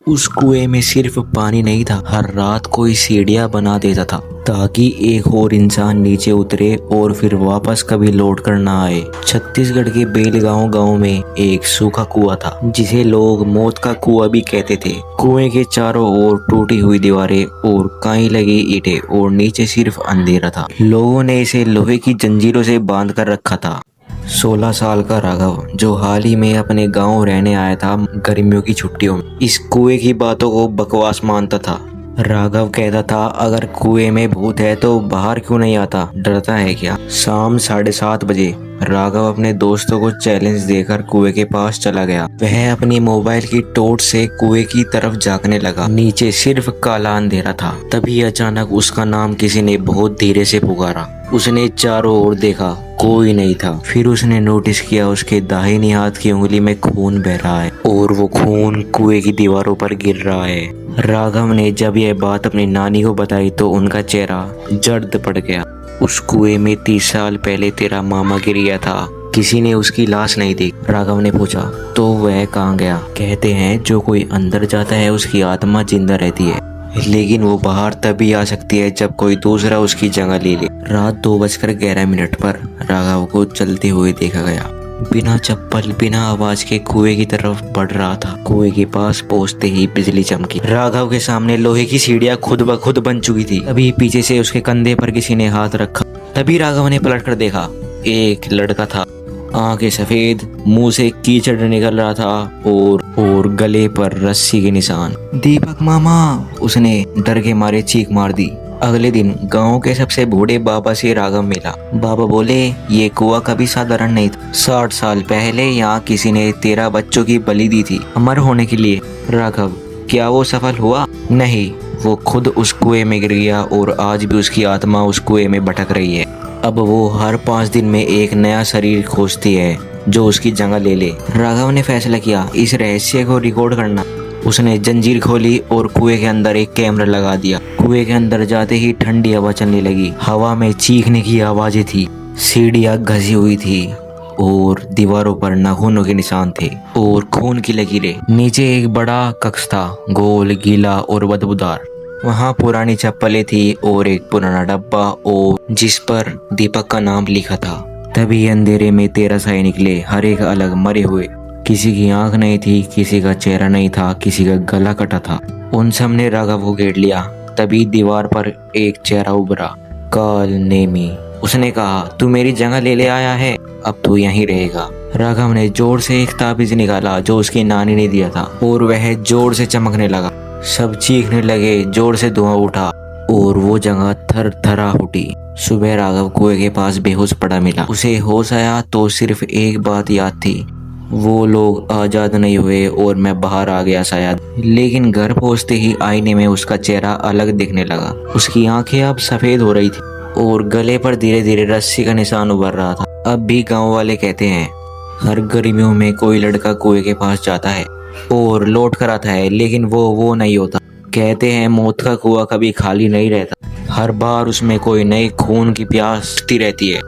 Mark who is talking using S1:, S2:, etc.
S1: उस कुएं में सिर्फ पानी नहीं था, हर रात कोई सीढ़ियां बना देता था ताकि एक और इंसान नीचे उतरे और फिर वापस कभी लौट कर ना आए। छत्तीसगढ़ के बेलगांव गांव में एक सूखा कुआं था जिसे लोग मौत का कुआं भी कहते थे। कुएं के चारों ओर टूटी हुई दीवारें और काई लगी ईंटें और नीचे सिर्फ अंधेरा था। लोगों ने इसे लोहे की जंजीरों से बांध कर रखा था। 16 साल का राघव, जो हाल ही में अपने गांव रहने आया था गर्मियों की छुट्टियों में, इस कुएं की बातों को बकवास मानता था। राघव कहता था, अगर कुएं में भूत है तो बाहर क्यों नहीं आता, डरता है क्या? शाम 7:30 बजे राघव अपने दोस्तों को चैलेंज देकर कुएं के पास चला गया। वह अपनी मोबाइल की टॉर्च से कुएं की तरफ झांकने लगा। नीचे सिर्फ काला अंधेरा था। तभी अचानक उसका नाम किसी ने बहुत धीरे से पुकारा। उसने चारों ओर देखा, कोई नहीं था। फिर उसने नोटिस किया उसके दाहिनी हाथ की उंगली में खून बह रहा है और वो खून कुएं की दीवारों पर गिर रहा है। राघव ने जब यह बात अपनी नानी को बताई तो उनका चेहरा जर्द पड़ गया। उस कुएं में 30 साल पहले तेरा मामा गिर गया था, किसी ने उसकी लाश नहीं दी। राघव ने पूछा, तो वह कहाँ गया? कहते हैं जो कोई अंदर जाता है उसकी आत्मा जिंदा रहती है, लेकिन वो बाहर तभी आ सकती है जब कोई दूसरा उसकी जगह ले ले। रात 2:11 पर राघव को चलते हुए देखा गया। बिना चप्पल बिना आवाज के कुएं की तरफ बढ़ रहा था। कुएं के पास पहुंचते ही बिजली चमकी। राघव के सामने लोहे की सीढ़ियां खुद ब खुद बन चुकी थी। तभी पीछे से उसके कंधे पर किसी ने हाथ रखा। तभी राघव ने पलट कर देखा, एक लड़का था। आंखें सफेद, मुंह से कीचड़ निकल रहा था और गले पर रस्सी के निशान। दीपक मामा, उसने डर के मारे चीख मार दी। अगले दिन गांव के सबसे बूढ़े बाबा से राघव मिला। बाबा बोले, ये कुआं कभी साधारण नहीं था। 60 साल पहले यहाँ किसी ने 13 बच्चों की बलि दी थी अमर होने के लिए। राघव, क्या वो सफल हुआ? नहीं, वो खुद उस कुएं में गिर गया और आज भी उसकी आत्मा उस कुएं में भटक रही है। अब वो हर 5 दिन में एक नया शरीर खोजती है जो उसकी जगह ले ले। राघव ने फैसला किया इस रहस्य को रिकॉर्ड करना। उसने जंजीर खोली और कुएं के अंदर एक कैमरा लगा दिया। कुएं के अंदर जाते ही ठंडी हवा चलने लगी। हवा में चीखने की आवाजें थी, सीढ़ियां घसी हुई थी और दीवारों पर नाखूनों के निशान थे और खून की लकीरें। नीचे एक बड़ा कक्ष था, गोल, गीला और बदबूदार। वहाँ पुरानी चप्पलें थी और एक पुराना डब्बा और जिस पर दीपक का नाम लिखा था। तभी अंधेरे में 13 साए निकले, हर एक अलग मरे हुए। किसी की आंख नहीं थी, किसी का चेहरा नहीं था, किसी का गला कटा था। उन सब ने राघव को घेर लिया। तभी दीवार पर एक चेहरा उभरा, काल नेमी। उसने कहा, तू मेरी जगह ले आया है, अब तू यहीं रहेगा। राघव ने जोर से एक ताबीज निकाला जो उसकी नानी ने दिया था और वह जोर से चमकने लगा। सब चीखने लगे, जोर से धुआं उठा और वो जगह थर थरा उठी। सुबह राघव कुएं के पास बेहोश पड़ा मिला। उसे होश आया तो सिर्फ एक बात याद थी, वो लोग आजाद नहीं हुए और मैं बाहर आ गया शायद। लेकिन घर पहुंचते ही आईने में उसका चेहरा अलग दिखने लगा। उसकी आंखें अब सफेद हो रही थी और गले पर धीरे धीरे रस्सी का निशान उभर रहा था। अब भी गांव वाले कहते हैं, हर गर्मियों में कोई लड़का कुएं के पास जाता है और लौट कर आता है, लेकिन वो नहीं होता। कहते हैं मौत का कुआं कभी खाली नहीं रहता, हर बार उसमें कोई नई खून की प्यास रहती है।